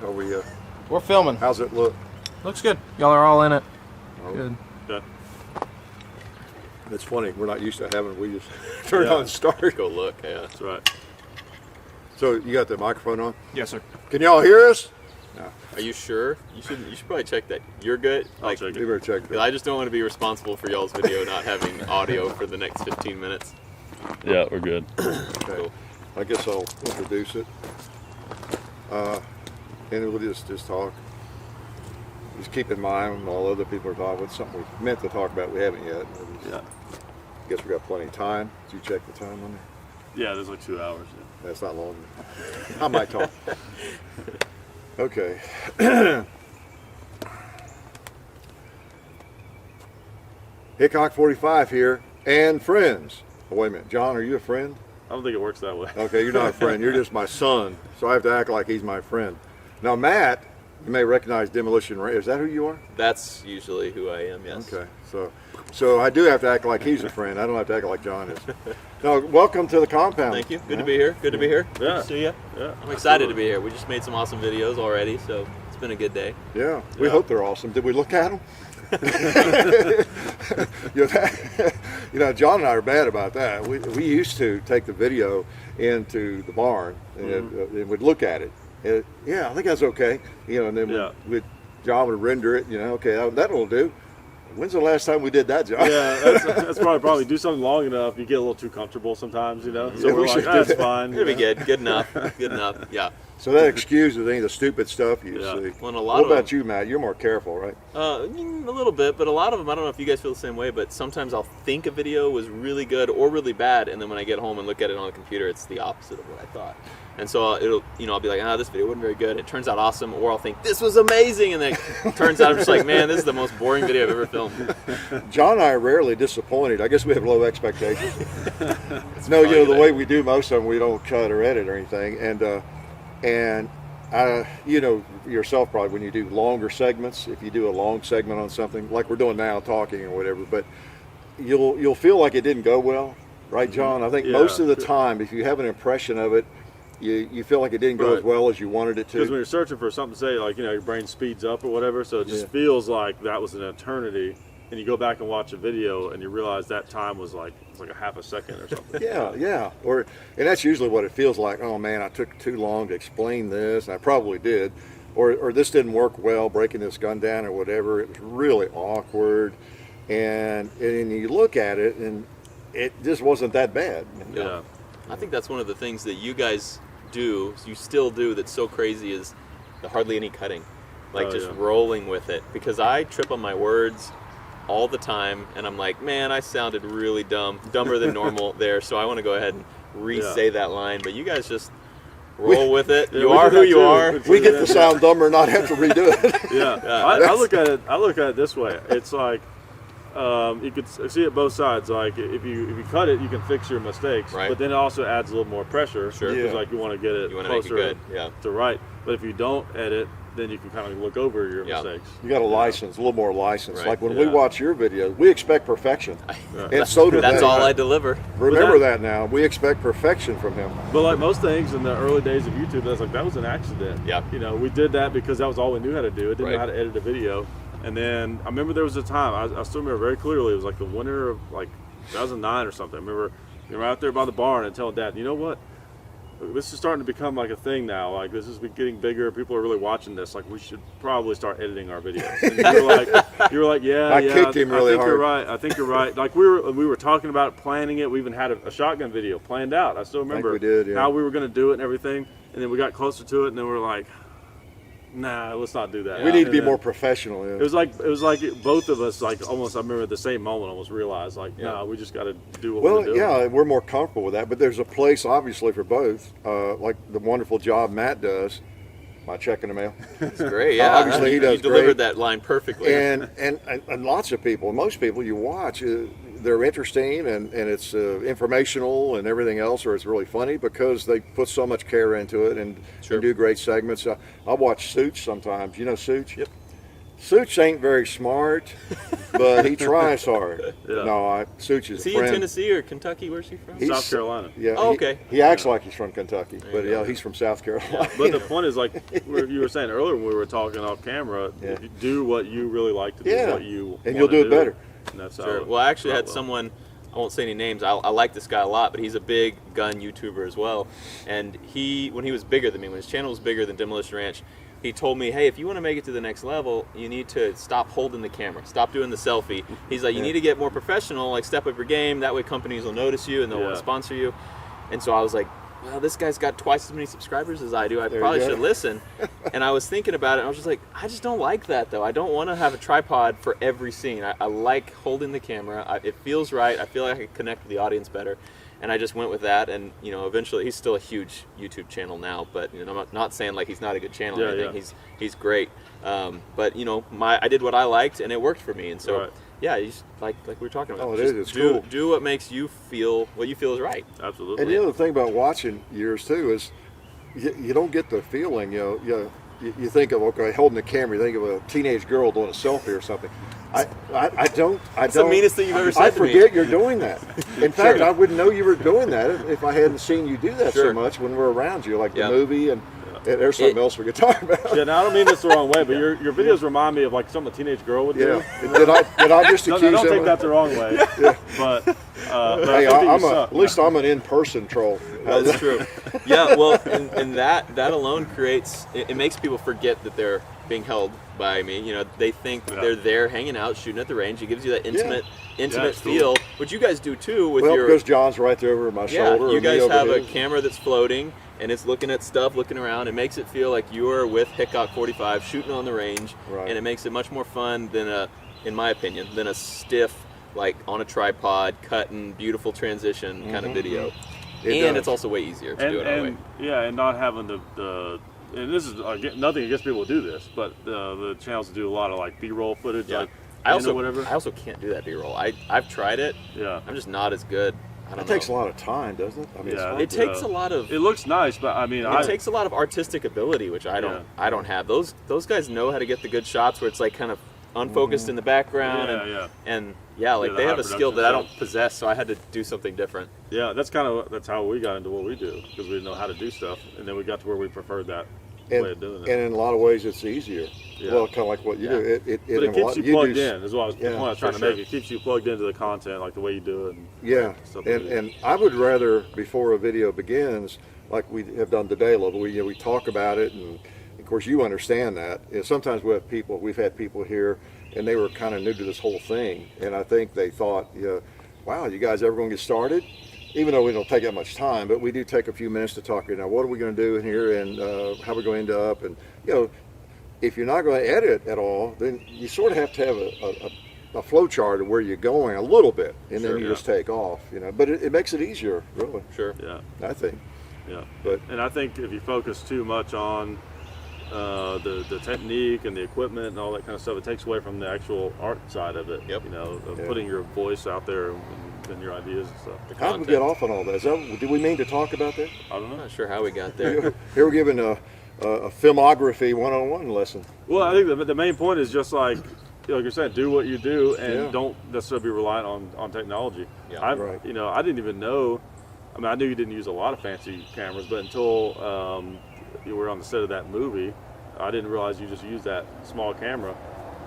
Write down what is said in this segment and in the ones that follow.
Are we? We're filming. How's it look? Looks good. Y'all are all in it. Oh. Good. Good. It's funny. We're not used to having it. We just turn on and start. Go look. Yeah, That's right. So you got the microphone on? Yes, sir. Can y'all hear us? No. Are you sure? You should probably check that. You're good. I'll check it. You better check that. I just don't want to be responsible for y'all's video not having audio for the next 15 minutes. Yeah, we're good. Okay. Cool. I guess I'll introduce it. And we'll just talk. Just keep in mind when all other people are talking, what's something we meant to talk about we haven't yet. Yeah. I guess we got plenty of time. Did you check the time on there? Yeah, there's like 2 hours. Yeah. That's not long. I might talk. Okay. Hickok45 here, and friends. Oh, wait a minute, John, are you a friend? I don't think it works that way. Okay, you're not a friend. You're just my son, so I have to act like he's my friend. Now, Matt, you may recognize Demolition Ranch. Is that who you are? That's usually who I am. Yes. Okay, so I do have to act like he's a friend. I don't have to act like John is. No, welcome to the compound. Thank you. Good to be here. Good to be here. Yeah. Good to see you. Yeah. I'm excited to be here. We just made some awesome videos already, so it's been a good day. Yeah, we Yeah. hope they're awesome. Did we look at them? You know, John and I are bad about that. We used to take the video into the barn and we'd look at it. And, yeah, I think that's okay. You know, and then John would render it. You know, okay, that'll do. When's the last time we did that, John? Yeah, that's probably do something long enough. You get a little too comfortable sometimes, you know. So Yeah, we're we like, should do that's that. fine. It'll be good. Good enough. Good enough. Yeah. So that excuses any of the stupid stuff you Yeah. see. Well, and a lot What of about them, you, Matt? You're more careful, right? A little bit, but a lot of them, I don't know if you guys feel the same way, but sometimes I'll think a video was really good or really bad, and then when I get home and look at it on the computer, it's the opposite of what I thought. And so I'll be like, this video wasn't very good. It turns out awesome, or I'll think this was amazing, and then it turns out I'm just like, man, this is the most boring video I've ever filmed. John and I are rarely disappointed. I guess we have low expectations. No, you know, the way we do most of them, we don't cut or edit or anything. And you know yourself probably when you do longer segments, if you do a long segment on something like we're doing now, talking or whatever, but you'll feel like it didn't go well, right, John? I think most of the time, if you have an impression of it, you feel like it didn't go as well as you wanted it to. Because when you're searching for something to say, like, you know, your brain speeds up or whatever, so it just feels like that was an eternity. And you go back and watch a video and you realize that time was like a half a second or something. Yeah. And that's usually what it feels like. Oh man, I took too long to explain this. And I probably did. Or this didn't work well, breaking this gun down or whatever. It was really awkward. And you look at it and it just wasn't that bad. Yeah. I think that's one of the things that you guys do, you still do, that's so crazy is the hardly any cutting. Like rolling with it. Because I trip on my words all the time, and I'm like, man, I sounded really dumber than normal there, so I want to go ahead and re-say that line, but you guys just roll with it. You are who you are. We get to sound dumber and not have to redo it. I look at it this way. It's like you could see it both sides. Like if you cut it, you can fix your mistakes, but then it also adds a little more pressure. Because like you want to get it closer to right. But if you don't edit, then you can kind of look over your mistakes. You got a license, a little more license. Right. Like when we watch your videos, we expect perfection, and so do That's all I deliver. Remember that now. We expect perfection from him. But like most things in the early days of YouTube, that's like that was an accident. Yeah. You know, we did that because that was all we knew how to do. It didn't know how to edit a video. And then I remember there was a time I still remember very clearly. It was like the winter of like 2009 or something. I remember we were out there by the barn and telling Dad, you know what? This is starting to become like a thing now. Like this is getting bigger. People are really watching this. Like we should probably start editing our videos. And you were like, yeah. I kicked him really hard. You're right. I think you're right. Like we were talking about planning it. We even had a shotgun video planned out. I still remember we did, how we were going to do it and everything. And then we got closer to it, and then we were like, nah, let's not do that. We need to be more professional. It was like both of us, like almost. I remember at the same moment, almost realized like, nah, we just got to do what we're doing. Yeah, we're more comfortable with that. But there's a place, obviously, for both. Like the wonderful job Matt does. My check in the mail. It's great. Yeah, obviously he does. You delivered that line perfectly. And lots of people, most people you watch, they're interesting and it's informational and everything else, or it's really funny because they put so much care into it and do great segments. I watch Suits sometimes. You know Suits? Yep. Such ain't very smart, but he tries hard. Yeah. No, Such is Is a he in friend. Tennessee or Kentucky? Where's he from? He's- South Carolina. Yeah. Oh, okay. He acts like he's from Kentucky, but you yeah, go. he's from South Carolina. But the point is, like you were saying earlier when we were talking off camera, Yeah. you do what you really like to do, Yeah. what you And wanna you'll do it better. And that's Sure. how. Well, I actually had well. someone, I won't say any names, I like this guy a lot, but he's a big gun YouTuber as well. And when he was bigger than me, when his channel was bigger than Demolition Ranch, he told me, hey, if you want to make it to the next level, you need to stop holding the camera, stop doing the selfie. He's like, you need to get more professional, like step up your game, that way companies will notice you and they'll want Yeah. to sponsor you. And so I was like, well, this guy's got twice as many subscribers as I do. I There you probably go. should listen. And I was thinking about it, and I was just like, I just don't like that, though. I don't want to have a tripod for every scene. I like holding the camera. It feels right. I feel like I can connect with the audience better. And I just went with that. And, you know, eventually, he's still a huge YouTube channel now. But, you know, I'm not saying, like, he's not a good channel or Yeah, anything. yeah. He's great. But, you know, I did what I liked, and it worked for me. And so, Right. yeah, you just, like we were talking about. Oh, it just is. It's do, cool. do what makes you feel, what you feel is right. Absolutely. And the other thing about watching yours too is you don't get the feeling, you think of, okay, holding the camera, you think of a teenage girl doing a selfie or something. I don't. It's the meanest thing you've ever said I to me. forget you're doing that. In fact, I wouldn't know you were doing that if I hadn't seen you do that so Sure. much when we're around you, like Yeah. the movie and there's something else we could talk about. Yeah, now I don't mean this the wrong way, but your videos remind me of like something a teenage girl would do. Yeah. Did I just No, accuse don't him? take that the wrong way. But, but Hey, I think I'm you a, suck. at least I'm an in-person troll. That's true. Yeah, well, and that alone creates, it makes people forget that they're being held by me. You know, they think that they're there hanging out, shooting at the range. It gives you that intimate it's feel, which you guys do too with Well, your. because John's right there over my Yeah, shoulder. you and me guys over have a his. camera that's floating and it's looking at stuff, looking around. It makes it feel like you are with Hickok45 shooting on the range, Right. and it makes it much more fun than in my opinion, than a stiff, like on a tripod, cutting, beautiful transition kind of video. It And does. it's also way easier to do it that way. and not having the and this is nothing against people who do this, but the channels do a lot of like B-roll footage, Yeah. like I also whatever. I also can't do that B-roll. I've tried it. Yeah, I'm just not as good. I don't It know. takes a lot of time, doesn't it? I mean, Yeah, it's It takes a lot of. it looks nice, but I mean, It takes a lot of artistic ability, which I don't have. Those guys know how to get the good shots where it's like kind of unfocused in the background, and they the have high a skill that I don't production possess, so I had to do something different. yeah. That's how we got into what we do, because we didn't know how to do stuff, and then we got to where we preferred that way of doing it. And in a lot of ways, it's easier. Yeah. Well, kind of like what you do. But it in a keeps lot- you do plugged s- in, is what I was, the Yeah, point I was for trying to sure. make. It keeps you plugged into the content, like the way you do it. And Yeah, stuff and, like that. and I would rather, before a video begins, like we have done today a little, we talk about it, and of course you understand that. Sometimes we've had people here, and they were kind of new to this whole thing, and I think they thought, wow, you guys ever going to get started? Even though we don't take that much time, but we do take a few minutes to talk. What are we going to do in here, and how are we going to end up? And if you're not going to edit at all, then you sort of have to have a flow chart of where you're going a little bit, and Sure, then you yeah. just take off. But it makes it easier, really. Sure. yeah, I think. yeah. But And I think if you focus too much on the technique and the equipment and all that kind of stuff, it takes away from the actual art side of it. Yep. Of Yeah. putting your voice out there and your ideas and stuff. The how did we content. get off on all that? Do we mean to talk about that? I don't I'm know. not sure how we got there. Here we're giving a filmography 101 lesson. Well, I think the main point is just like you're saying, do what you do and Yeah. don't necessarily be reliant on technology. Yeah. Right. I didn't even know. I mean, I knew you didn't use a lot of fancy cameras, but until you were on the set of that movie, I didn't realize you just used that small camera.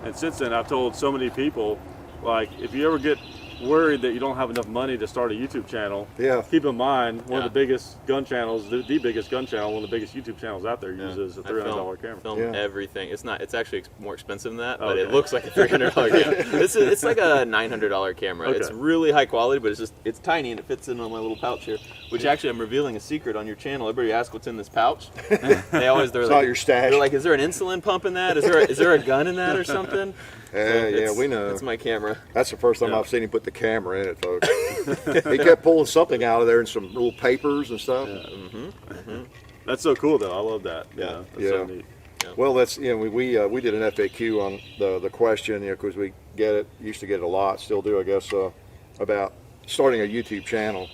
And since then, I've told so many people, like, if you ever get worried that you don't have enough money to start a YouTube channel, Yeah. keep in mind one Yeah. of the biggest gun channels, the biggest gun channel, one of the biggest YouTube channels out there uses a I $300 camera. Film Yeah. everything. It's actually more expensive than that, but it Okay. looks like a $300 camera. It's like a $900 camera. Okay. It's really high quality, but it's tiny and it fits in on my little pouch here. Which actually, I'm revealing a secret on your channel. Everybody asks what's in this pouch. They're It's like, not your stash. They're like, is there an insulin pump in that? Is there a gun in that or something? Yeah, we know. That's my camera. That's the first time Yeah. I've seen him put the camera in it, folks. He kept pulling something out of there and some little papers and stuff. That's so cool, though. I love that. Yeah. That's so Yeah. neat. Well, that's we did an FAQ on the question, because we used to get it a lot, still do, I guess, about starting a YouTube channel.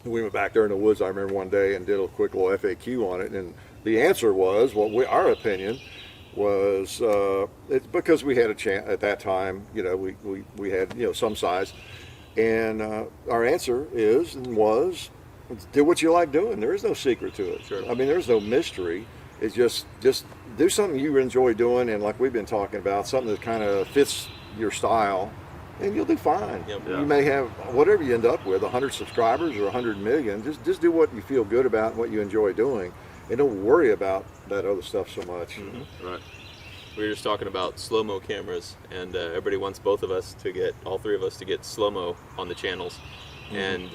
We went back there in the woods, I remember one day, and did a quick little FAQ on it, and the answer was, our opinion was it's because we had a chance at that time. You know, we had some size, and our answer is and was, do what you like doing. There is no secret to it. Sure. I mean, there's no mystery. It's just do something you enjoy doing, and like we've been talking about, something that kind of fits your style, and you'll do fine. Yep. You may have whatever you end up with, 100 subscribers or 100 million. Just do what you feel good about and what you enjoy doing, and don't worry about that other stuff so much. Mm-hmm. Right. We were just talking about slow-mo cameras, and everybody wants all three of us to get slow-mo on the channels, and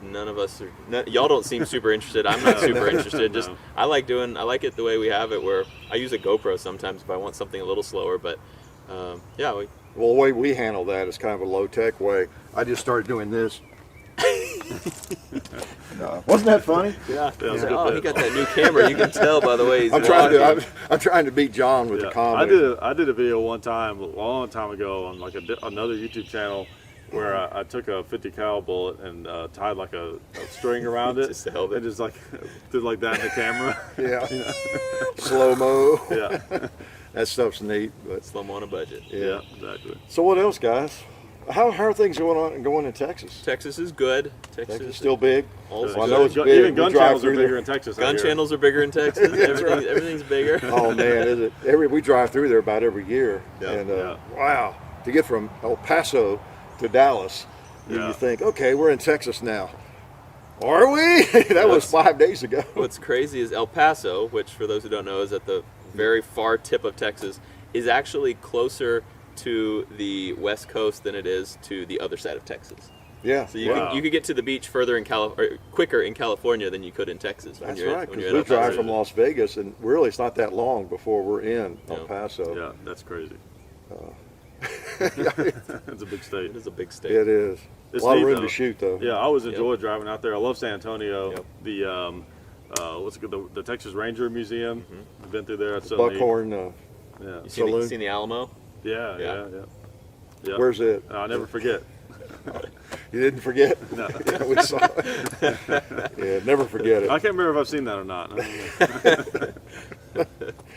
none of us y'all don't seem super interested. I'm not super interested. Just I like it the way we have it, where I use a GoPro sometimes if I want something a little slower, but Well, the way we handle that is kind of a low-tech way. I just started doing this. Wasn't that funny? Yeah. was a good Oh, bit. he got that new camera. You can tell by the way he's I'm trying to beat John with the comedy. I did a video one time, a long time ago, on like another YouTube channel, where I took a 50 cal bullet and tied like a string around it, Just held it. and just like did like that in the camera. Yeah. Slow-mo. Yeah. That stuff's neat. But slow-mo on a budget. Yeah, exactly. so what else, guys? How are things going in Texas? Texas is good. Texas Texas still big? All's Well, I good. know it's big. Even We gun drive channels are through there. bigger in Texas. Gun out here. channels are bigger in Texas. Everything's bigger. Oh man, is it? We drive through there about every year, and wow, to get from El Paso to Dallas, you think, okay, we're in Texas now. Are we? That was 5 days ago. What's crazy is El Paso, which for those who don't know is at the very far tip of Texas, is actually closer to the West Coast than it is to the other side of Texas. Yeah. So you could get to the beach further quicker in California than you could in Texas. That's when right, you're because in we El Paso. drive from Las Vegas, and really it's not that long before we're in El Paso. Yeah, that's crazy. Yeah, It's a big state. It is a big state. it is. It's a lot of neat, room though. to shoot, though. Yeah, I always enjoy driving out there. I love San Antonio. Yep. The what's it called? The Texas Ranger Museum. I've been through there. That's so neat. Buckhorn. Yeah. You Saloon. seen the Alamo? Yeah. Where's it? I'll never forget. You didn't forget? No. Yeah, we saw it. Yeah, never forget it. I can't remember if I've seen that or not. I don't know.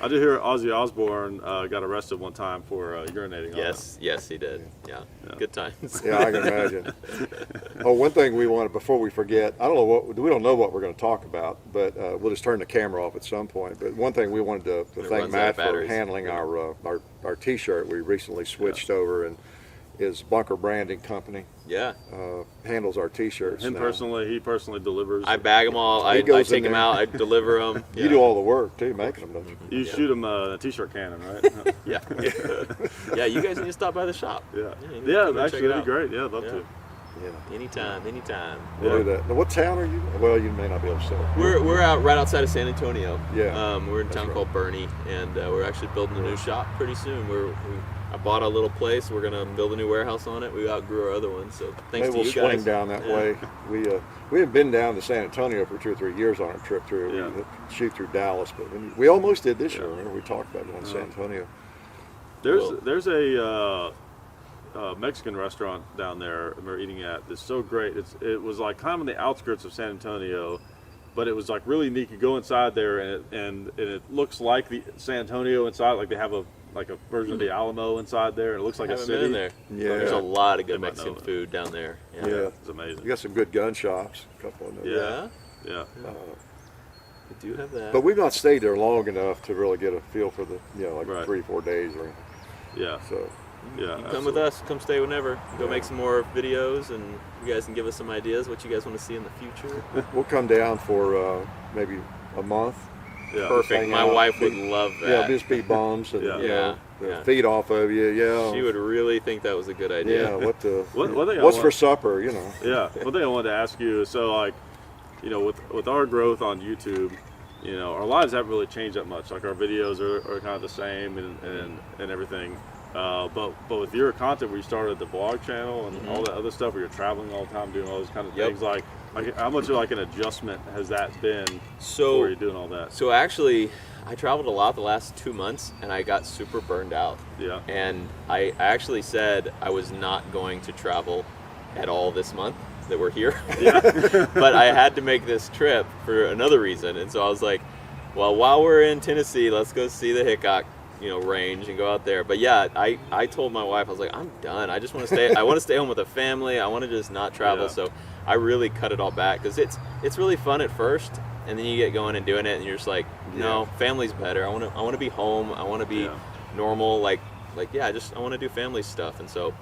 I did hear Ozzy Osbourne got arrested one time for urinating. Yes, he did. Yeah. Good times. Yeah, I can imagine. Oh, one thing we wanted before we forget, we don't know what we're going to talk about, but we'll just turn the camera off at some point. But one thing we wanted to thank runs out Matt of for batteries. handling our T-shirt. We recently switched over, and his Bunker Branding Company Yeah. handles our T-shirts. He now. personally delivers. I bag them all. I goes take in them there. out. I deliver them. You do all the work too, making them, don't you? You shoot them a t-shirt cannon, right? Yeah. Yeah. You guys need to stop by the shop. Yeah. you need to come and check Actually, it that'd out. be great. Yeah, I'd love Yeah. to. Yeah, Anytime. we'll do that. Now, what town are you? Well, you may not be able to say. We're out right outside of San Antonio. Yeah, We're in a that's town right. called Bernie, and we're actually building a new shop pretty soon. I bought a little place. We're gonna build a new warehouse on it. We outgrew our other one, so thanks Maybe to we'll you swing guys. down that Yeah. way. We have been down to San Antonio for 2 or 3 years on our trip through. Yeah. We shoot through Dallas, but we almost did this year. Remember we talked about going to San Antonio. There's a Mexican restaurant down there we're eating at. It's so great. It was like kind of on the outskirts of San Antonio, but it was like really neat. You go inside there and it looks like the San Antonio inside. Like they have a version of the Alamo inside there. And it looks like I a haven't city. been in there. Yeah. There's a lot of They good might Mexican know that. food down there. Yeah. It's amazing. We got some good gun shops, a couple of them. Yeah. Yeah. We do have that. But we've not stayed there long enough to really get a feel for the, Right. 3 or 4 days or anything. Yeah. So, Yeah. You come with us. Come stay whenever. Go make some more videos, and you guys can give us some ideas what you guys want to see in the future. we'll come down for maybe a month. Yeah. Perfect. hang My out. wife would love Yeah, that. just be bums and Yeah. Yeah. feed off of you. Yeah. She would really think that was a good idea. Yeah. What the? One thing I what's want- for supper? Yeah. One thing I wanted to ask you is, so like, with our growth on YouTube, our lives haven't really changed that much. Like our videos are kind of the same and everything. But with your content, where you started the vlog channel and all that other stuff, where you're traveling all the time, doing all those kind of Yep. things, like how much of like an adjustment has that been So- for you doing all that? So actually, I traveled a lot the last 2 months, and I got super burned out. Yeah. And I actually said I was not going to travel at all this month that we're here. But I had to make this trip for another reason. And so I was like, Well, while we're in Tennessee, let's go see the Hickok, range and go out there. But yeah, I told my wife, I was like, I'm done. I just want to stay. I want to stay home with a family. I want to just not travel. Yeah. So I really cut it all back because it's really fun at first, and then you get going and doing it, and you're just like, no, family's better. I want to be home. I want to be normal. I want to do family stuff, and so.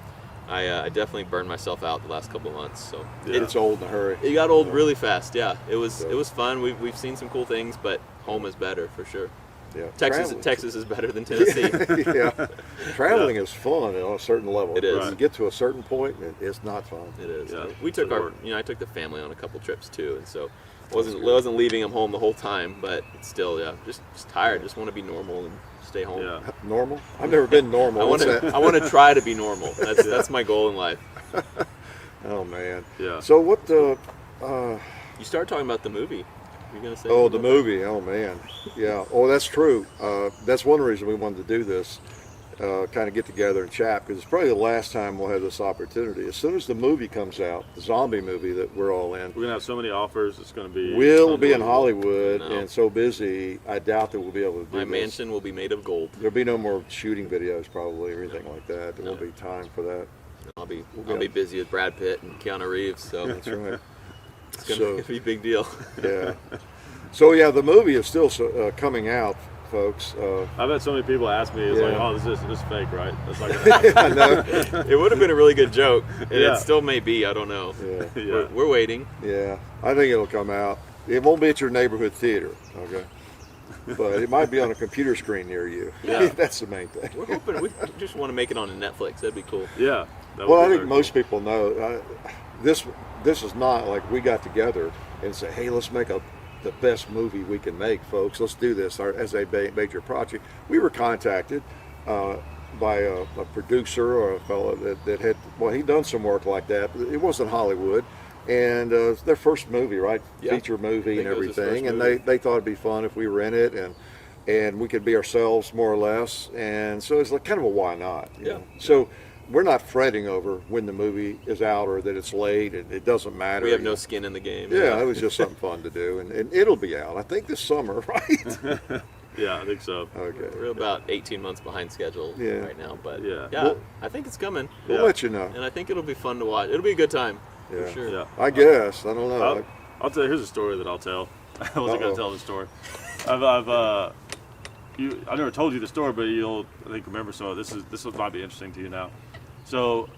I definitely burned myself out the last couple of months. So it's old in a hurry. It got old really fast. Yeah, it was fun. We've seen some cool things, but home is better for sure. Yeah, Texas is better than Tennessee. Yeah, traveling is fun on a certain level. It is. When you get to a certain point, it's not fun. It is. Yeah. We took I took the family on a couple trips too, and so wasn't leaving them home the whole time, but it's still just tired. Just want to be normal and stay home. Yeah. Normal? I've never been normal. I want to try to be normal. That's my goal in life. Oh man. Yeah. So what You started talking about the movie. You're gonna say? Oh, the movie. Oh man. Yeah. Oh, that's true. That's one reason we wanted to do this. Kind of get together and chat, because it's probably the last time we'll have this opportunity. As soon as the movie comes out, the zombie movie that we're all in, We're gonna have so many offers. It's gonna be. we'll be in Hollywood No. and so busy. I doubt that we'll be able to do My this. mansion will be made of gold. There'll be no more shooting videos probably or anything like that. There won't be time for that. I'll be busy with Brad Pitt and Keanu Reeves, so That's right. it's gonna be a big deal. Yeah. So yeah, the movie is still coming out, folks. I've had so many people ask me, it's Yeah. like, oh, this is fake, right? That's not gonna happen. I know. It would have been a really good joke, and Yeah. it still may be. I don't know. Yeah. Yeah. We're waiting. Yeah. I think it'll come out. It won't be at your neighborhood theater, okay? But it might be on a computer screen near you. Yeah. That's the main thing. We're hoping we just want to make it on Netflix. That'd be cool. Yeah. that Well, would I be think very most people know this is not like we got together and said, hey, let's make the best movie we can make, folks. Let's do this as a major project. We were contacted by a producer or a fellow that had, he'd done some work like that. But it wasn't Hollywood. And it's their first movie, right? Yeah. Feature movie and I think it was his everything. first And movie. they thought it'd be fun if we were in it and we could be ourselves more or less. And so it's like kind of a why not? you know? So we're not fretting over when the movie is out or that it's late, and it doesn't matter. We have no skin in the game. Yeah, it was just something fun to do, and it'll be out. I think this summer, right? Yeah, I think so. Okay. We're about 18 months behind schedule right now, but Yeah. Well, I think it's coming, We'll Yeah. let you know. and I think it'll be fun to watch. It'll be a good time Yeah. for sure. Yeah. I guess. I don't know. I'll tell you. Here's a story that I'll tell. I wasn't Uh-oh. gonna tell the story. I never told you the story, but you'll I think remember. So this might be interesting to you now. So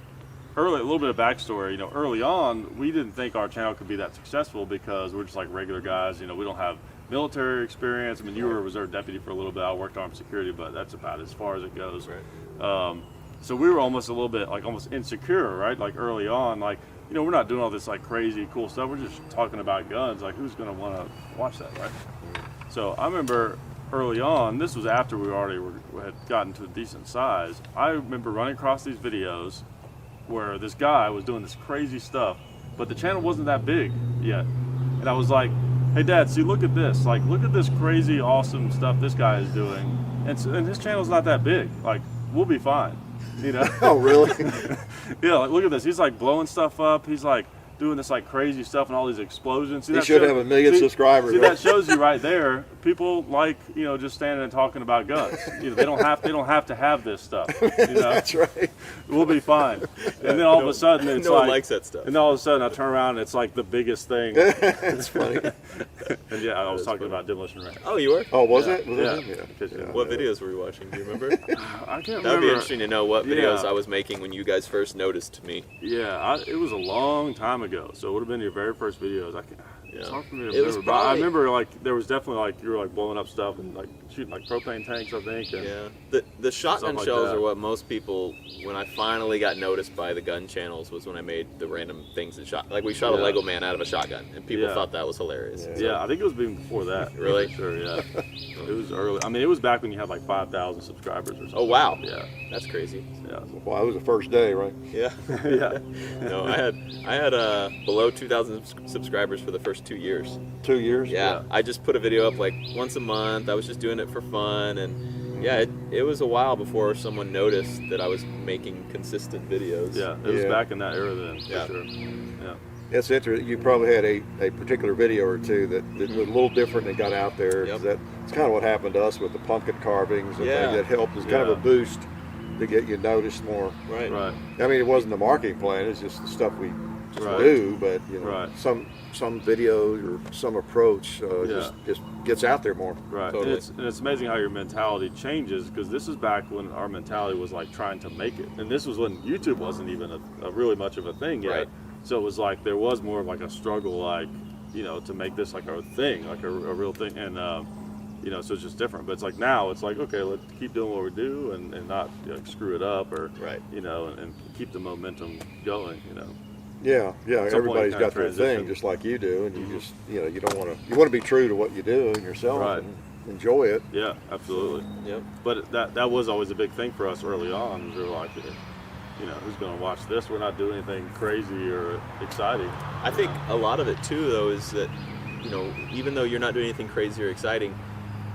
a little bit of backstory. Early on, we didn't think our channel could be that successful because we're just like regular guys. We don't have military experience. I mean, you were a reserve deputy for a little bit. I worked armed security, but that's about as far as it goes. Right. So we were almost a little bit almost insecure, right? Like early on, we're not doing all this crazy cool stuff. We're just talking about guns. Like, who's going to want to watch that, right? So I remember early on, this was after we already had gotten to a decent size. I remember running across these videos where this guy was doing this crazy stuff, but the channel wasn't that big yet. And I was like, hey Dad, see, look at this. Look at this crazy, awesome stuff this guy is doing. And his channel's not that big. We'll be fine. Oh, really? Yeah, look at this. He's blowing stuff up. He's doing this crazy stuff and all these explosions. See, He that should have 1 million subscribers. See, right? that shows you right there. People just standing and talking about guns. They don't have to have this stuff. That's right. We'll be fine. And then all of a sudden it's no one likes that stuff. And then all of a sudden I turn around and it's the biggest thing. It's funny. And yeah, I was talking about Demolition Ranch. Oh, you were? Oh, was it? Was Yeah. it? Yeah. What videos were you watching? Do you remember? I can't remember. That would be interesting to know what videos Yeah. I was making when you guys first noticed me. Yeah, it was a long time ago, so it would have been your very first videos. It's Yeah. hard for me to It was remember, but I probably- remember there was definitely you were blowing up stuff and shooting propane tanks, I think. And Yeah, the shotgun Something like shells that. are what most people, when I finally got noticed by the gun channels, was when I made the random things and shot. We shot a Yeah. Lego man out of a shotgun, and people Yeah. thought that was hilarious. Yeah. So- Yeah, I think it was even before that. Really? For sure, yeah. It was early. I mean, it was back when you had 5,000 subscribers or something. Oh wow. Yeah, That's crazy. yeah. Well, it was the first day, right? Yeah. Yeah. No, I had below 2,000 subscribers for the first 2 years. 2 years? Yeah, I just put a video up once a month. I was just doing it for fun, and yeah, it was a while before someone noticed that I was making consistent videos. Yeah, it was Yeah. back in that era then, for Yeah. sure. Yeah. It's interesting. You probably had a particular video or two that was a little different and got out there. Yep. It's kind of what happened to us with the pumpkin carvings and Yeah. things that helped. It's kind of a boost to get you noticed more. Right. Right. I mean, it wasn't the marketing plan. It's just the stuff we Right. do. But you know, Right. some video or some approach just gets out there more. Right. Totally. And it's amazing how your mentality changes, because this is back when our mentality was like trying to make it. And this was when YouTube wasn't even a really much of a thing yet. Right. So it was like there was more of like a struggle, like, you know, to make this like a thing, like a real thing. And, you know, so it's just different. But it's like now it's like, okay, let's keep doing what we do and not like, screw it up or, Right. you know, and keep the momentum going, you know. Yeah. Some point Everybody's kinda got their transition. thing, just like you do, and you just you want to be true to what you do and yourself Right. and enjoy it. Yeah, absolutely. Yep. But that was always a big thing for us early on. We were like, you know, who's going to watch this? We're not doing anything crazy or exciting. I think a lot of it too, though, is that, you know, even though you're not doing anything crazy or exciting,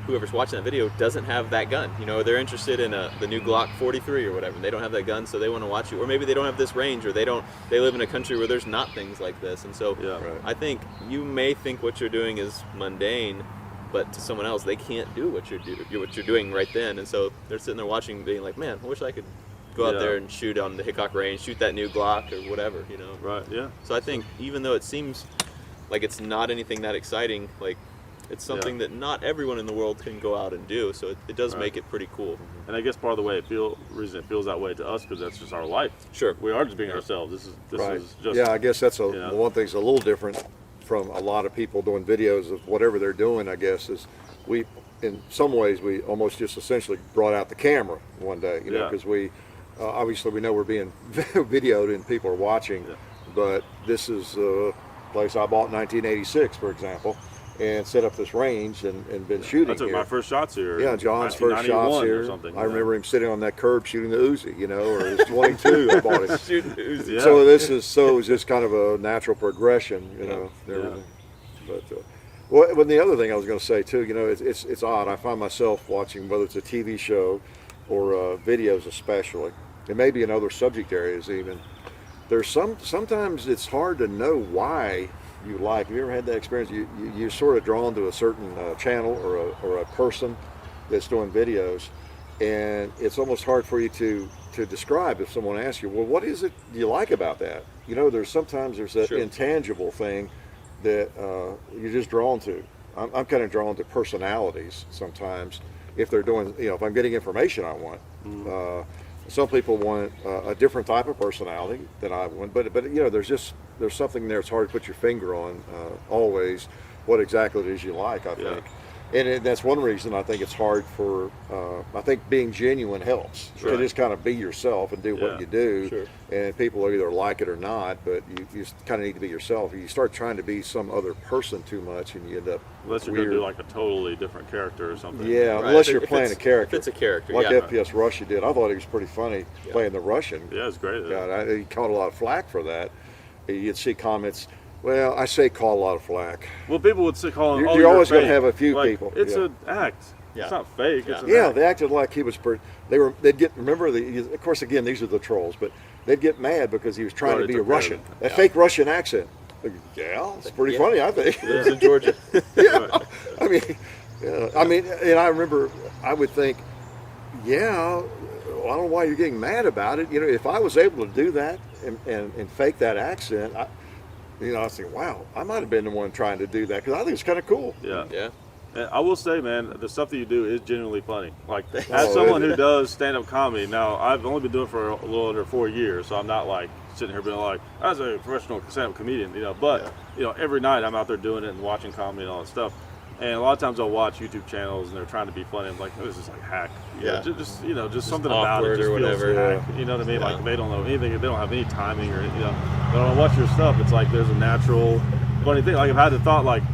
whoever's watching that video doesn't have that gun. You know, they're interested in the new Glock 43 or whatever. And they don't have that gun, so they want to watch you. Or maybe they don't have this range, or they live in a country where there's not things like this. And so Yeah. Right. I think you may think what you're doing is mundane, but to someone else, they can't do what you're doing right then. And so they're sitting there watching, being like, man, I wish I could go out Yeah. there and shoot on the Hickok range, shoot that new Glock or whatever, you know. Right, yeah. So I think even though it seems like it's not anything that exciting, like it's something Yeah. that not everyone in the world can go out and do. So it does Right. make it pretty cool. And I guess part of the way reason it feels that way to us, because that's just our life. Sure. We are just being ourselves. This Right. is just Yeah, I guess that's you know. the one thing's a little different from a lot of people doing videos of whatever they're doing. I guess is we, in some ways, we almost just essentially brought out the camera one day, you know, Yeah. because we obviously we know we're being videoed and people are watching, Yeah. but this is a place I bought in 1986, for example, and set up this range and been shooting I took here. my first shots here. Yeah, John's first shots 1991 here. or something. I remember him sitting on that curb shooting the Uzi, you know, or his 22. I bought it. Shooting Uzi. Yeah. So it was just kind of a natural progression, you know. and Yeah. everything. But well, the other thing I was going to say too, you know, it's odd. I find myself watching, whether it's a TV show or videos, especially, it may be in other subject areas even. There's sometimes it's hard to know why you like. Have you ever had that experience? You're sort of drawn to a certain channel or a person that's doing videos, and it's almost hard for you to describe if someone asks you, well, what is it you like about that? You know, there's that Sure. intangible thing that you're just drawn to. I'm kind of drawn to personalities sometimes. If they're doing, you know, if I'm getting information I want. Some people want a different type of personality than I want, but you know, there's something there. It's hard to put your finger on always what exactly it is you like. I think, and that's one reason I think it's hard for. I think being genuine helps. Sure. To just kind of be yourself and do what you do, Sure. and people will either like it or not. But you kind of need to be yourself. You start trying to be some other person too much, and you end up Unless you're weird. going to do like a totally different character or something. Yeah, Right. unless If you're playing a it's- character. if it's a character, like yeah. FPS Russia did. I thought he was pretty funny playing the Russian. Yeah, it's great. God, he caught a lot of flack for that. You'd see comments. Well, I say call a lot of flack. Well, people would call him. You're- "Oh, you're always gonna fake." have a few Like, people, It's yeah. an act. Yeah. It's not fake. It's Yeah. an Yeah, act. they acted like he was. They'd get. Remember of course, again, these are the trolls, but they'd get mad because he was trying Well, to be they a took credit. Russian, a Yeah. fake Russian accent. Yeah, it's pretty Yeah. funny, I think. It was in Georgia. Yeah, I mean, and I remember I would think, yeah, well, I don't know why you're getting mad about it. You know, if I was able to do that and fake that accent, I think, wow, I might have been the one trying to do that because I think it's kind of cool. Yeah. Yeah. And I will say, man, the stuff that you do is genuinely funny. Like, Oh, as someone it- who does stand-up comedy, now I've only been doing it for a little under 4 years, so I'm not like sitting here being like, I was a professional stand-up comedian, you know. But you know, every night I'm out there doing it and watching comedy and all that stuff. And a lot of times I'll watch YouTube channels and they're trying to be funny. I'm like, oh, this is like hack. You know, Yeah. just something about it awkward just or feels whatever. hack. You know what I mean? Yeah. Like they don't know anything. They don't have any timing or you know. But when I watch your stuff, it's like there's a natural funny thing. Like I've had the thought like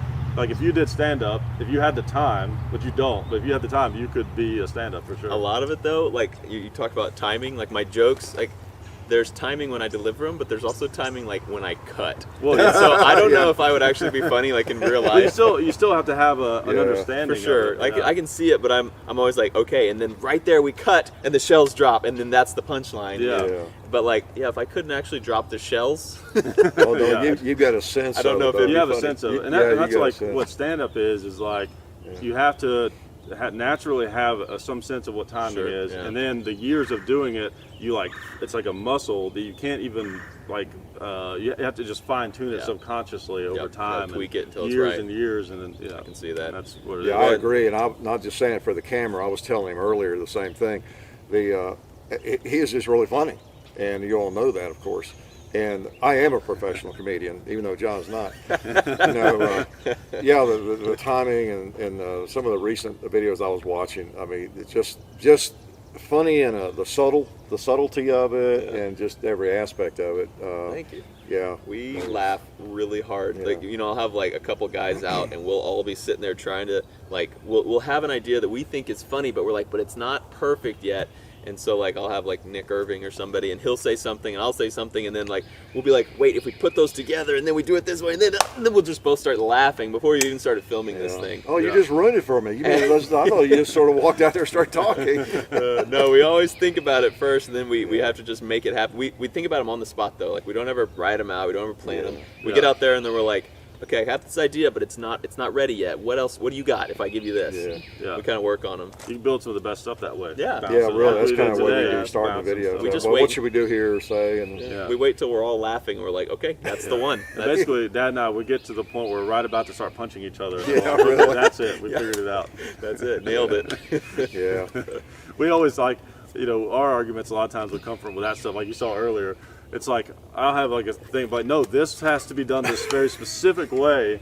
if you did stand up, if you had the time, but you don't, but if you had the time, you could be a stand up for sure. A lot of it though, like you talk about timing, like my jokes, like there's timing when I deliver them, but there's also timing like when I cut. Well, And so I don't know Yeah. if I would actually be funny like in real But life. you still have to have an Yeah. understanding. For sure. Of it, I can see it, but I'm always like, okay, and then right there we cut, and the shells drop, and then that's the punchline. Yeah. Yeah. But like, yeah, if I couldn't actually drop the shells, Oh, no, Yeah. you got a sense. I don't know of if it, it'd You be have a funny. sense of it, and, Yeah, you that's got a like sense. what stand-up is like you have to naturally have some sense of what timing Sure, is, yeah. and then the years of doing it, it's like a muscle that you can't even you have to just fine-tune it Yeah. subconsciously over Yep, time, gotta tweak it until it's years right. and years, and then I can see that. that's what it is. Yeah, I agree, and I'm not just saying it for the camera. I was telling him earlier the same thing. He is just really funny, and you all know that, of course. And I am a professional comedian, even though John's not. Yeah, the timing and some of the recent videos I was watching. I mean, it's just funny and the subtlety of it, and just every aspect of it. Thank you. Yeah, We laugh really hard. Yeah. Like, I'll have like a couple guys out, and we'll all be sitting there trying to like we'll have an idea that we think is funny, but we're like, but it's not perfect yet. And so like I'll have like Nick Irving or somebody, and he'll say something, and I'll say something, and then like we'll be like, wait, if we put those together, and then we do it this way, and then we'll just both start laughing before you even started filming this Yeah. thing. Oh, you Yeah. just ruined it for me. You made it, I thought you just sort of walked out there and started talking. No, we always think about it first, and then we have to just make it happen. We think about them on the spot though. Like we don't ever write them out. We don't ever plan them. We Yeah. get out there, and then we're like, okay, I got this idea, but it's not ready yet. What else? What do you got if I give you this? Yeah. We kind of work on them. You can build some of the best stuff that way. Yeah. Bounce Yeah, it. really, Like that's we kind did of what today, you do just starting the bounce and video. stuff. We just Well, what wait. should we do here or say? And Yeah. We wait till we're all laughing, and we're like, okay, that's the one. And basically, Dad and I, we get to the point where we're right about to start punching each other. Yeah, really. That's it. We figured it out. That's it. Nailed it. yeah, We always our arguments a lot of times would come from with that stuff. Like you saw earlier, it's like I'll have like a thing, like no, this has to be done this very specific way,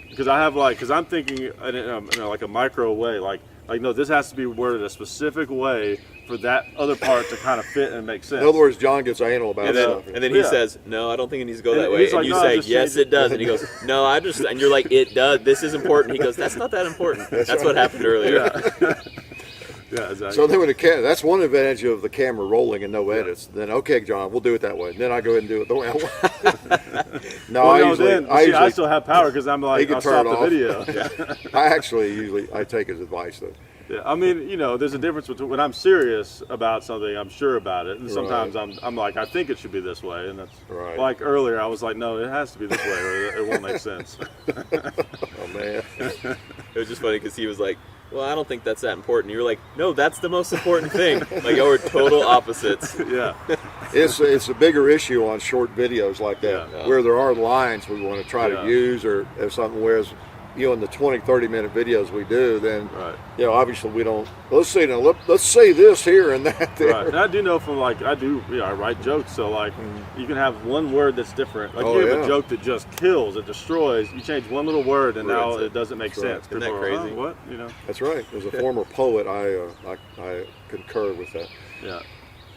because I'm thinking in like a micro way, like no, this has to be worded a specific way for that other part to kind of fit and make sense. in other words, John gets anal about And then, stuff. and then he Yeah. says, no, I don't think it needs to go And that way. he's And like, you no, say, just yes, change it does. And he goes, no, and you're like, it does. This is important. He goes, that's not that important. That's what happened earlier. Yeah, exactly. So then that's one advantage of the camera rolling and no edits. Then okay, John, we'll do it that way. And then I go ahead and do it the way I want. No, I still have power because I'm He like, can I'll turn stop it the off. video. I actually usually take his advice though. Yeah, I mean, there's a difference between when I'm serious about something, I'm sure about it, and sometimes I'm like, I think it should be this way, and that's Right. like earlier I was like, no, it has to be this way, or it won't make sense. Oh man. It was just funny because he was like, well, I don't think that's that important. You were like, no, that's the most important thing. Like, y'all were total opposites. Yeah, It's a bigger issue on short videos like that, Yeah. where there are lines we want to try Yeah. to use or something. Whereas, in the 20-30 minute videos we do, then right. Obviously we don't. Let's say this here and that there. Right. And I do know from I write jokes, so like you can have one word that's different. Like Oh, you have yeah. a joke that just kills, it destroys. You change one little word, and now Ruins it. it doesn't make That's right. sense. Isn't that People are, crazy? what? That's right. As a former poet, I concur with that. Yeah.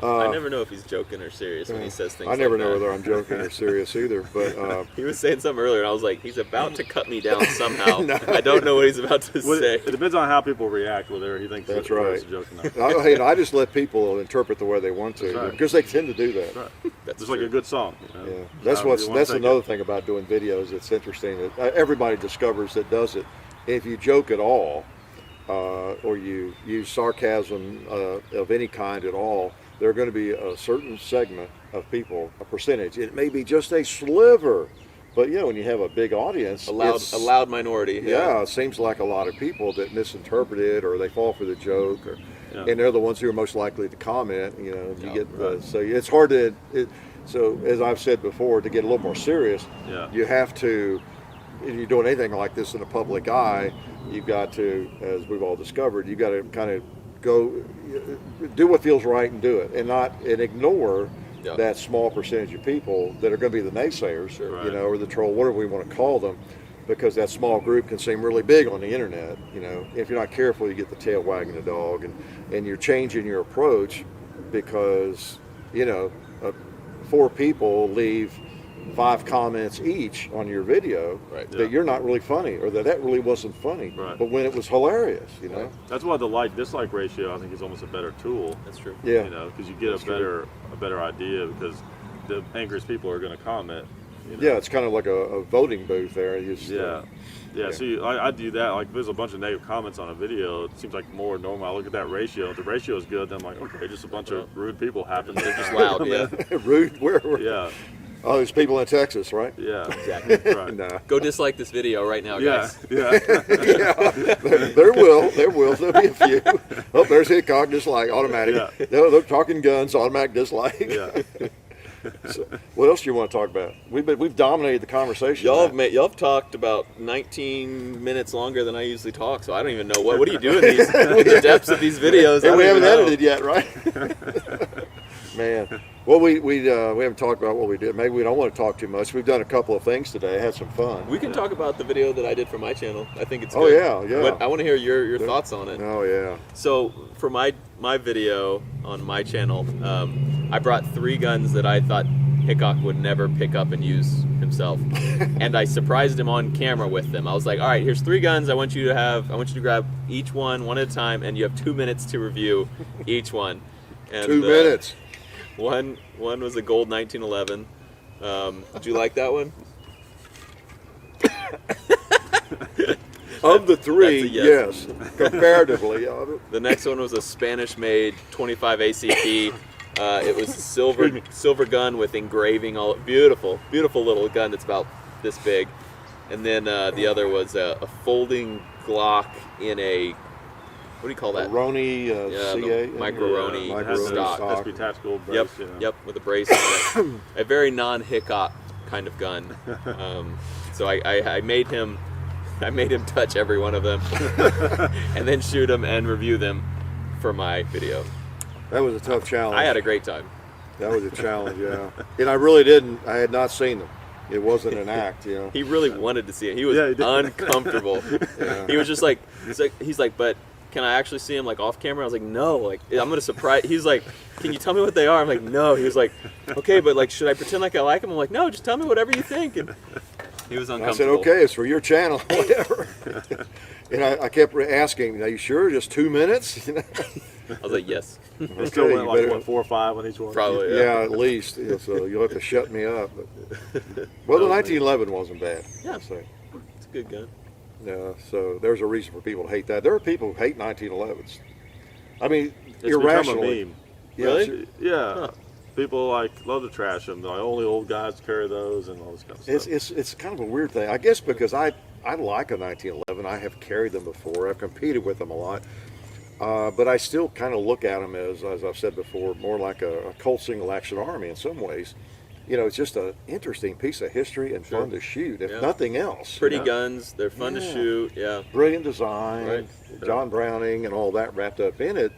I never know if he's joking or serious when he says things I never like know that. whether I'm joking or serious either. But He was saying something earlier, and I was like, he's about to cut me down somehow. I don't know what he's about to Well, say. it depends on how people react, whether he thinks That's it's right. a joke or not. I just let people interpret the way they want to, That's right. because they tend to do that. Right. That's Just like true. a good song. Yeah, that's However you wanna that's take another it. thing about doing videos that's interesting. That everybody discovers that does it. If you joke at all, or you use sarcasm of any kind at all, there are going to be a certain segment of people, a percentage. It may be just a sliver, but when you have a big audience, A loud minority. yeah, it seems like a lot of people that misinterpret it or they fall for the joke, Yeah. and they're the ones who are most likely to comment. You Yeah, get right. so it's hard to. So as I've said before, to get a little more serious, Yeah. you have to. If you're doing anything like this in a public eye, you've got to, as we've all discovered, you've got to kind of go do what feels right and do it, and ignore Yeah. that small percentage of people that are going to be the naysayers, Right. or the troll, whatever we want to call them, because that small group can seem really big on the internet. If you're not careful, you get the tail wagging the dog, and you're changing your approach because 4 people leave 5 comments each on your video Right. that you're not really funny, or that really wasn't funny. Right. But when it was hilarious, you know. That's why the like-dislike ratio, I think, is almost a better tool. That's true. Yeah. You know, because you get a better idea, because the angriest people are going to comment. You know? Yeah, it's kind of like a voting booth there. You just, Yeah. yeah. See, I do that. Like, if there's a bunch of negative comments on a video, it seems like more normal. I look at that ratio. If the ratio is good, then I'm like, okay, just a bunch of rude people happen. They're just loud, yeah. Rude. Where? Yeah. Oh, there's people in Texas, right? Yeah. Exactly. Right. Nah. Go dislike this video right now, Yeah. guys. Yeah. Yeah, there'll be a few. Oh, there's Hickok, dislike, automatic. Yeah. They're talking guns, automatic dislike. Yeah. So, what else do you want to talk about? We've dominated the conversation. Y'all have talked about 19 minutes longer than I usually talk, so I don't even know what do you do in these in the depths of these videos. And we haven't know. edited yet, right? Man. Well, we haven't talked about what we did. Maybe we don't want to talk too much. We've done a couple of things today. Had some fun. We can talk about the video that I did for my channel. I think it's Oh, good. yeah. But I want to hear your thoughts on it. Oh yeah. So for my video on my channel, I brought 3 guns that I thought Hickok would never pick up and use himself, and I surprised him on camera with them. I was like, "All right, here's 3 guns. I want you to grab each one at a time, and you have 2 minutes to review each one." And, 2 minutes. One was a gold 1911. Did you like that one? Of the 3, That's a yes, comparatively. The next one was a Spanish-made 25 ACP. It was a silver gun with engraving, all beautiful little gun that's about this big. And then the other was a folding Glock in a, what do you call that? Roni, CA, micro Roni stock. Has to be tactical brace. Yep, with a brace on it. A very non-Hickok kind of gun. So I made him touch every one of them, and then shoot them and review them for my video. That was a tough challenge. I had a great time. That was a challenge, yeah. And I really didn't. I had not seen them. It wasn't an act, you know. He really wanted to see it. He was he did. uncomfortable. Yeah. He was just like, he's like, but can I actually see him like off camera? I was like, no, like I'm gonna surprise. He's like, can you tell me what they are? I'm like, no. He was like, okay, but like, should I pretend like I like him? I'm like, no, just tell me whatever you think. And he was uncomfortable. I said, okay, it's for your channel, whatever. And I kept asking, are you sure? Just 2 minutes? You know? I was like, yes. They still went like 4 or 5 on each one. Probably. Yeah, at least. Yeah, so you'll have to shut me up. But, well, the 1911 wasn't bad. Yeah. So, It's a good gun. yeah, so there's a reason for people to hate that. There are people who hate 1911s. I mean, It's irrationally. become a meme. Yeah, Really? Yeah. Huh. People like love to trash them. Like, only old guys carry those and all this kind of stuff. It's kind of a weird thing. I guess because I like a 1911. I have carried them before. I've competed with them a lot. But I still kind of look at them as I've said before, more like a Colt single action army in some ways. You know, it's just an interesting piece of history and fun to shoot, if Yeah. nothing else. Pretty you know? guns. They're fun to Yeah. shoot. Yeah. Brilliant design, Right. John Browning and all that wrapped up in it.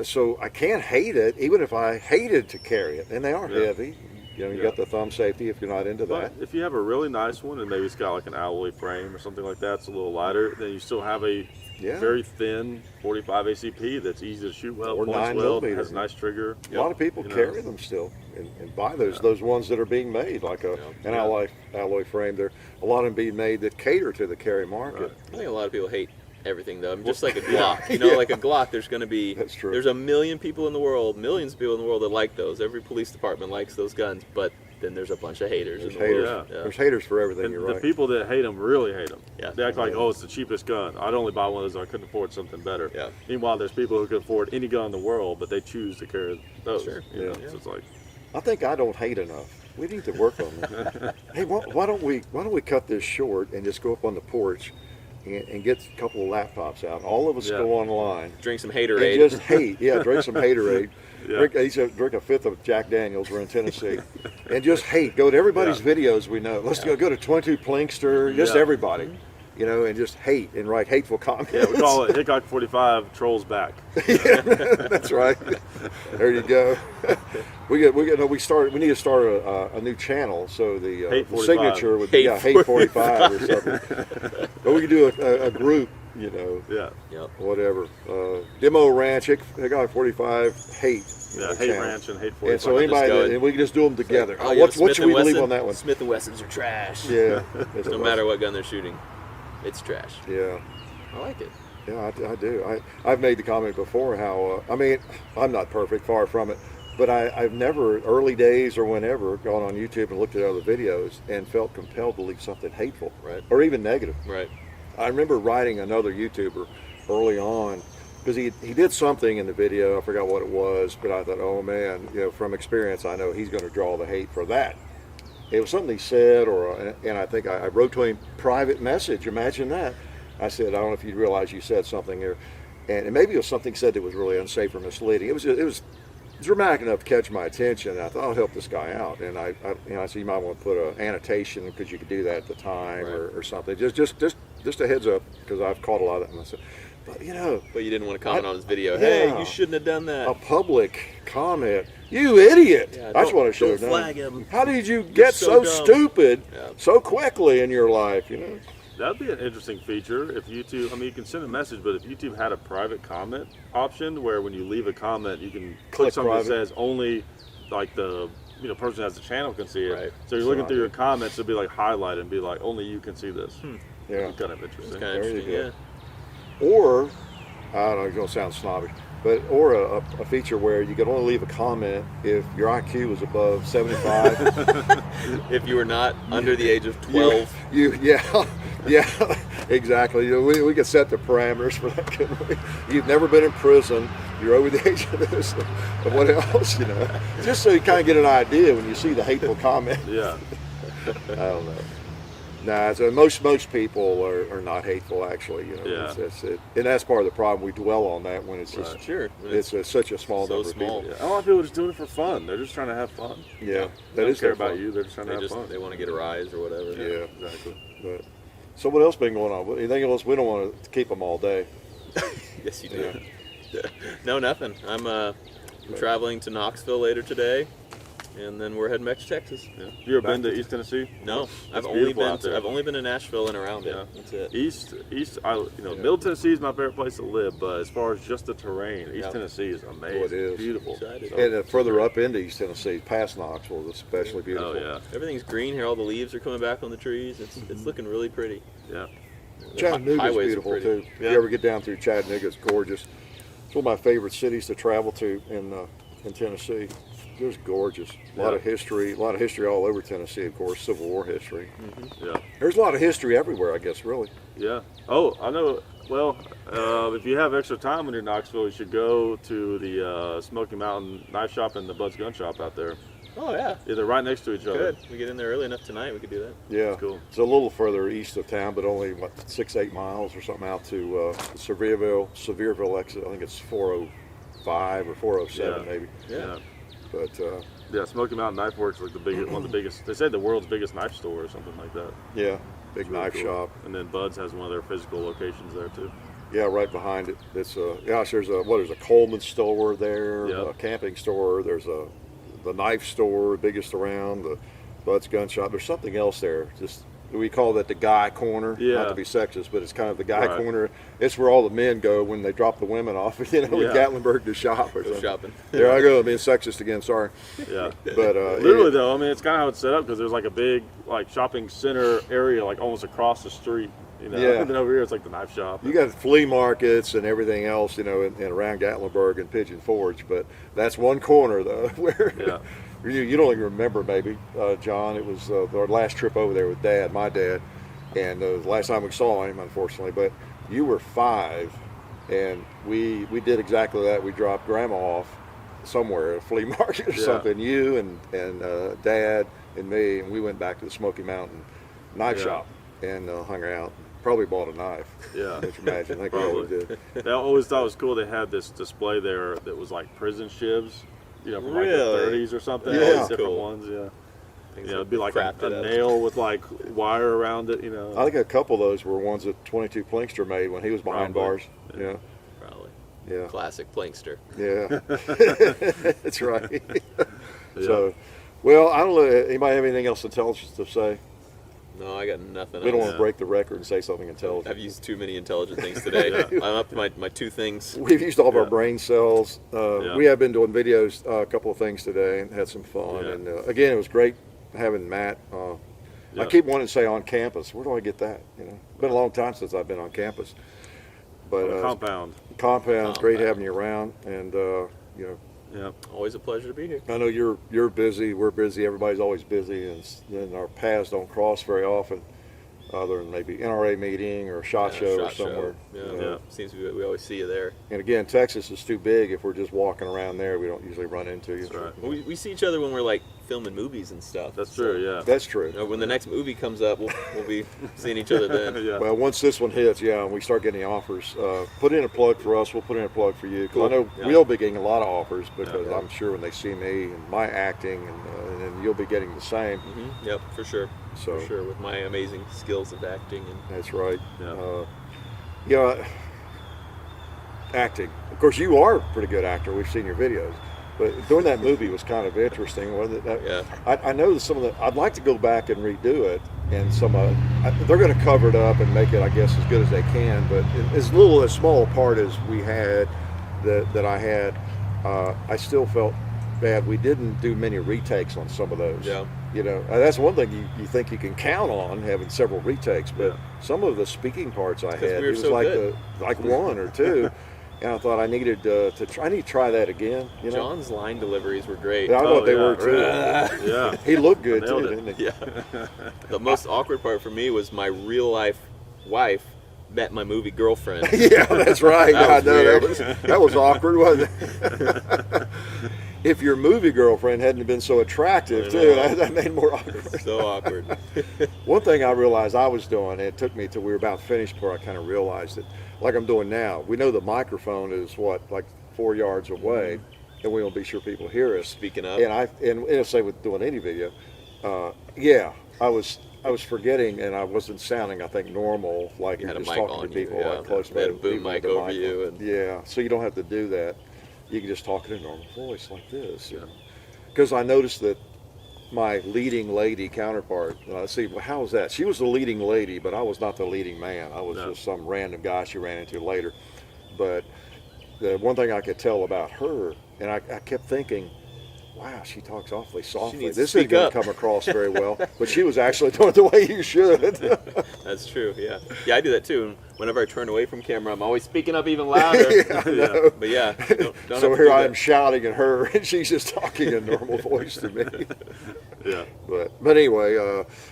So I can't hate it, even if I hated to carry it. And they are Yeah. heavy. You know, you Yeah. got the thumb safety if you're not into that. But if you have a really nice one and maybe it's got like an alloy frame or something like that, it's a little lighter, then you still have a Yeah. very thin 45 ACP that's easy to shoot well, Or points 9mm. well, has a nice trigger. A lot of people You know. carry them still and buy those ones that are being made, like an Yeah. alloy frame. There a lot of them being made that cater to the carry market. Right. I think a lot of people hate everything though. I mean, just like a Glock, you know, Yeah. like a Glock. There's going to be That's true. There's a million people in the world, millions of people in the world that like those. Every police department likes those guns, but then there's a bunch of haters There's in the haters. world. Yeah. There's haters for everything. And You're the right. people that hate them really hate them. Yeah. They act like, oh, it's the cheapest gun. I'd only buy one of those if I couldn't afford something better. Yeah. Meanwhile, there's people who can afford any gun in the world, but they choose to carry those. Sure. You know? Yeah. So it's like, I think I don't hate enough. We need to work on that. Hey, why don't we cut this short and just go up on the porch and get a couple of laptops out? All of us Yeah. go online Drink some and haterade. just hate. Yeah, drink some haterade. Yeah. Drink a fifth of Jack Daniels. We're in Tennessee, and just hate. Go to everybody's videos we know. Let's go to 22 Plinkster. Just Yeah. everybody, you know, and just hate and write hateful comments. yeah, we call it Hickok45 trolls back. That's right. There you go. We need to start a new channel. So the Hate 45. signature would be Hate 45 or something. But we could do a group you know, Yeah. Yep. whatever. Demo Ranch, Hickok45 hate. Yeah, Hate channel. Ranch and Hate And 45. so anybody, going. and we can just do them together. Oh, yeah, what Smith should and we leave Wesson? on that one? Smith and Wessons are trash. Yeah. No matter what gun they're shooting, it's trash. Yeah. I like it. Yeah, I do. I've made the comment before how, I mean, I'm not perfect, far from it, but I've never, early days or whenever, gone on YouTube and looked at other videos and felt compelled to leave something hateful, Right. or even negative. Right. I remember writing another YouTuber early on, because he did something in the video, I forgot what it was, but I thought, oh man, you know, from experience, I know he's going to draw the hate for that. It was something he said, and I think I wrote to him private message, imagine that. I said, I don't know if you realize you said something here, and maybe it was something said that was really unsafe or misleading. It was dramatic enough to catch my attention. And I thought I'll help this guy out, and I said you might want to put an annotation because you could do that at the time, Right. or something. Just a heads up, because I've caught a lot of that myself. But you know, But you didn't want to comment on his video. Yeah. Hey, you shouldn't have done that. a public comment, you idiot. Yeah, That's don't- what I should have don't done. flag him. How did you get so so dumb. stupid Yeah. so quickly in your life? You know. That'd be an interesting feature if YouTube. I mean, you can send a message, but if YouTube had a private comment option, where when you leave a comment, you can click Click something that private. says only like the person who has the channel can see it. Right. So you're looking through your comments, it'll be like highlighted and be like only you can see this. Yeah. That'd be kind of interesting. It's kind There of you interesting. go. Yeah. Or, I don't know, it's going to sound snobbish, but or a feature where you could only leave a comment if your IQ was above 75. If you were not under the age of 12. Yeah, exactly. You know, we could set the parameters for that, couldn't we? You've never been in prison. You're over the age of this. And what else, you know? Just so you kind of get an idea when you see the hateful comment. Yeah. I don't know. Nah, so most people are not hateful, actually. You know, Yeah. and that's part of the problem. We dwell on that when it's just Sure. it's such a small So number small. of people. Yeah. A lot of people are just doing it for fun. They're just trying to have fun. Yeah, They that don't is care their about fault. you. They're just trying to They have just fun. want to get a rise or whatever. Yeah. Exactly. But so what else been going on? Anything else? We don't want to keep them all day. Yes, you do. No, nothing. I'm traveling to Knoxville later today, and then we're heading back to Texas. Yeah. You ever been Back to to- East Tennessee? No, It's I've only beautiful been out there. I've only been to Nashville and around it. Yeah. That's it. East, Middle Tennessee is my favorite place to live, but as far as just the terrain, East Yep. Tennessee is amazing. it is. Beautiful. Excited. And further up into East Tennessee, past Knoxville, is especially beautiful. Oh yeah, Everything's green here. All the leaves are coming back on the trees. It's looking really pretty. yeah. The Chattanooga's highways are beautiful pretty. too. If Yeah. you ever get down through Chattanooga, it's gorgeous. It's one of my favorite cities to travel to in Tennessee. Just gorgeous. A lot Yeah. of history. A lot of history all over Tennessee, of course. Civil War history. Yeah. There's a lot of history everywhere, I guess. Really. Yeah. Oh, I know. Well, if you have extra time when you're in Knoxville, you should go to the Smoky Mountain Knife Shop and the Bud's Gun Shop out there. Oh yeah. Yeah, they're right next to each other. Good. We get in there early enough tonight. We could do that. Yeah. Cool. It's a little further east of town, but only 6-8 miles or something out to Sevierville exit. I think it's 405 or 407 Yeah. maybe. Yeah. But Yeah. Smoky Mountain Knife Works is like the biggest, one of the biggest. They say the world's biggest knife store or something like that. yeah, big It's really knife cool. shop. And then Bud's has one of their physical locations there too. Yeah, right behind it. It's there's a Coleman store there, Yep. a camping store. There's the knife store, biggest around. The Bud's Gun Shop. There's something else there. Just we call that the guy corner. Yeah. Not to be sexist, but it's kind of the guy Right. corner. It's where all the men go when they drop the women off. You know, in Yeah. Gatlinburg to shop or Go something. shopping. There I go, being sexist again. Sorry, Yeah. but Literally though, I mean, it's kind of how it's set up because there's like a big like shopping center area like almost across the street. You know, Yeah. and then over here it's like the knife shop. You got flea markets and everything else, you know, and around Gatlinburg and Pigeon Forge, but that's one corner though where Yeah. you don't even remember maybe, John. It was our last trip over there with Dad, my dad, and the last time we saw him, unfortunately. But you were 5, and we did exactly that. We dropped Grandma off somewhere at a flea market or Yeah. something. You and Dad and me, and we went back to the Smoky Mountain knife Yeah. shop and hung out. Probably bought a knife. Yeah. Can't you imagine? I think we always Probably. did. I always thought it was cool. They had this display there that was like prison shivs, you know, from like Really? the 30s or something. Yeah. All these That's different cool. ones. Yeah. Things Yeah, that it'd be like a crafted up. nail with like wire around it. You know. I think a couple of those were ones that 22 Plinkster made when he was behind Probably. bars. Yeah, Probably. yeah, Classic Plankster. yeah. That's right. Yeah. So, well, I don't know. Anybody have anything else to tell us to say? No, I got nothing. We don't else. want to break the record and say something intelligent. I've used too many intelligent things today. I'm up to my two things. We've used all of our brain cells. Yeah. We have been doing videos, a couple of things today, and had some fun. Yeah. And again, it was great having Matt. I keep wanting to say on campus. Where do I get that? You know, it's been a long time since I've been on campus. But compound, great having you around, and you know. Yeah, always a pleasure to be here. I know you're busy. We're busy. Everybody's always busy, and then our paths don't cross very often, other than maybe NRA meeting or a shot show or somewhere. Yeah. Seems we always see you there. And again, Texas is too big. If we're just walking around there, we don't usually run into you. That's right. Well, we see each other when we're like filming movies and stuff. That's true. Yeah. That's true. You know, when the next movie comes up, we'll be seeing each other then. Yeah. Well, once this one hits, and we start getting the offers, put in a plug for us. We'll put in a plug for you, because I know we'll be getting a lot of offers, because I'm sure when they see me and my acting, and then you'll be getting the same. Mm-hmm. Yep, for sure. So for sure, with my amazing skills of acting and that's right. Yeah. Acting. Of course, you are a pretty good actor. We've seen your videos. But doing that movie was kind of interesting, wasn't it? Yeah. I know that some of the. I'd like to go back and redo it, and they're going to cover it up and make it, I guess, as good as they can. But as small a part as we had, that I had, I still felt bad. We didn't do many retakes on some of those. Yeah. You know, that's one thing you think you can count on, having several retakes. But some of the speaking parts I had, it was like one or two. And I thought I needed to try that again. You know? John's line deliveries were great. Yeah, I thought they were too. Yeah. He looked good too, Nailed it. didn't he? Yeah. The most awkward part for me was my real life wife met my movie girlfriend. Yeah, that's right. That was weird. That was awkward, wasn't it? If your movie girlfriend hadn't been so attractive too, that made it more awkward. So awkward. One thing I realized I was doing, and it took me till we were about finished before I kind of realized it, like I'm doing now. We know the microphone is like 4 yards away, and we want to be sure people hear us. Speaking up. And say with doing any video, I was forgetting, and I wasn't sounding, I think, normal, like You you're had a just mic talking on to people, you, like close to They had a people boom with mic the over mic you. on. And Yeah, so you don't have to do that. You can just talk in a normal voice like this. Because I noticed that my leading lady counterpart, how was that? She was the leading lady, but I was not the leading man. I was just some random guy she ran into later. But the one thing I could tell about her, and I kept thinking, wow, she talks awfully softly. This isn't going to come across very well. But she was actually doing it the way you should. That's true, yeah. Yeah, I do that too. Whenever I turn away from camera, I'm always speaking up even louder. But yeah, don't so here I am shouting at her, and she's just talking in normal voice to me. Yeah. But anyway,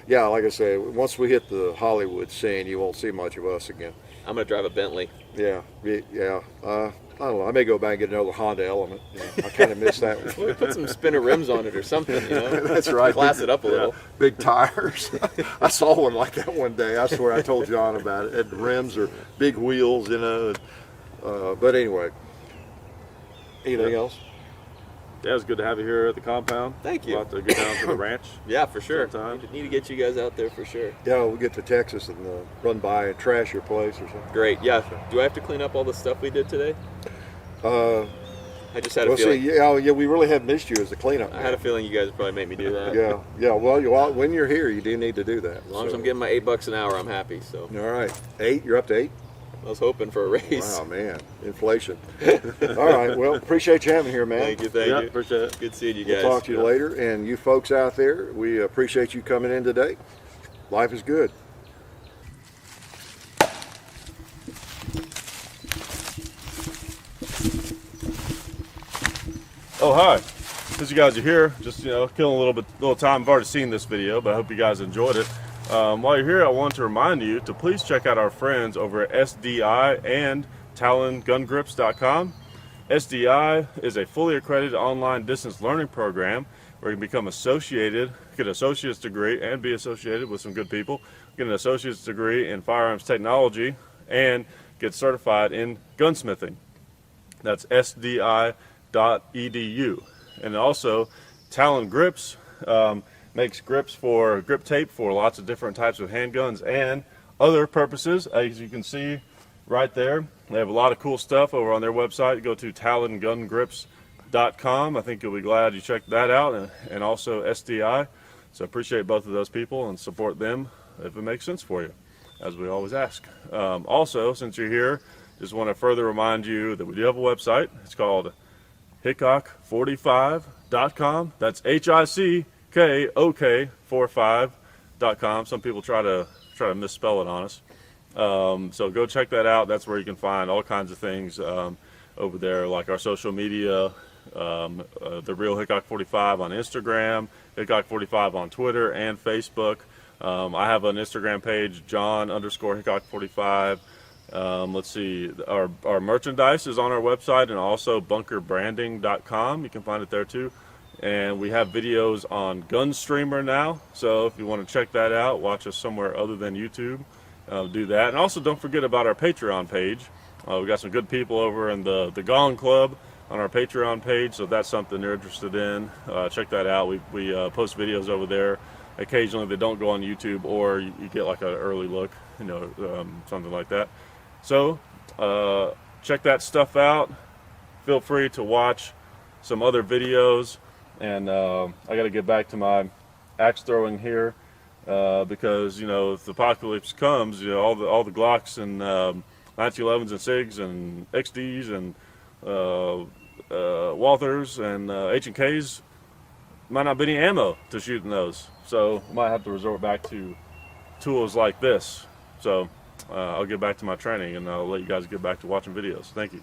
like I say, once we hit the Hollywood scene, you won't see much of us again. I'm going to drive a Bentley. Yeah. I don't know. I may go back and get another Honda Element. I kind of miss that one. Well, put some spinner rims on it or something, you know? That's right. Class it up a little. Big tires. I saw one like that one day. I swear I told John about it. Had rims or big wheels, you know. But anyway, anything else? Yeah, it was good to have you here at the compound. Thank you. We'll have to go down to the ranch. Yeah, for sure. Sometime. Need to get you guys out there for sure. Yeah, we'll get to Texas and run by and trash your place or something. Great. Yeah. Do I have to clean up all the stuff we did today? I just had a We'll feeling. see. We really have missed you as the cleanup man. I had a feeling you guys would probably make me do that. Yeah. Well, when you're here, you do need to do that. As long as I'm getting my $8 an hour, I'm happy. So All right. 8? You're up to 8? I was hoping for a raise. Wow, man. Inflation. All right. Well, appreciate you having me here, man. Thank you. Yeah, appreciate it. Good seeing you guys. We'll talk to you later. And you folks out there, we appreciate you coming in today. Life is good. Oh, hi. Since you guys are here, just killing a little time. I've already seen this video, but I hope you guys enjoyed it. While you're here, I want to remind you to please check out our friends over at SDI and TalonGunGrips.com. SDI is a fully accredited online distance learning program where you can become associated, get an associate's degree, and be associated with some good people, get an associate's degree in firearms technology, and get certified in gunsmithing. That's SDI.edu. And also, Talon Grips makes grips for grip tape for lots of different types of handguns and other purposes. As you can see right there, they have a lot of cool stuff over on their website. Go to TalonGunGrips.com. I think you'll be glad you checked that out, and also SDI. So appreciate both of those people and support them if it makes sense for you, as we always ask. Also, since you're here, just want to further remind you that we do have a website. It's called Hickok45.com. That's HICKOK45.com. Some people try to misspell it on us. So go check that out. That's where you can find all kinds of things over there, like our social media, the real Hickok45 on Instagram, Hickok45 on Twitter and Facebook. I have an Instagram page, John_Hickok45. Let's see, our merchandise is on our website, and also bunkerbranding.com. You can find it there too. And we have videos on Gunstreamer now, so if you want to check that out, watch us somewhere other than YouTube, do that. And also don't forget about our Patreon page. We got some good people over in the Gong Club on our Patreon page, so if that's something you're interested in, check that out. We post videos over there. Occasionally they don't go on YouTube, or you get like an early look, something like that. So check that stuff out. Feel free to watch some other videos, and I got to get back to my axe throwing here because if the apocalypse comes, all the Glocks and 1911s and SIGs and XDs and Walthers and H&Ks might not be any ammo to shoot in those, so might have to resort back to tools like this. So I'll get back to my training, and I'll let you guys get back to watching videos. Thank you.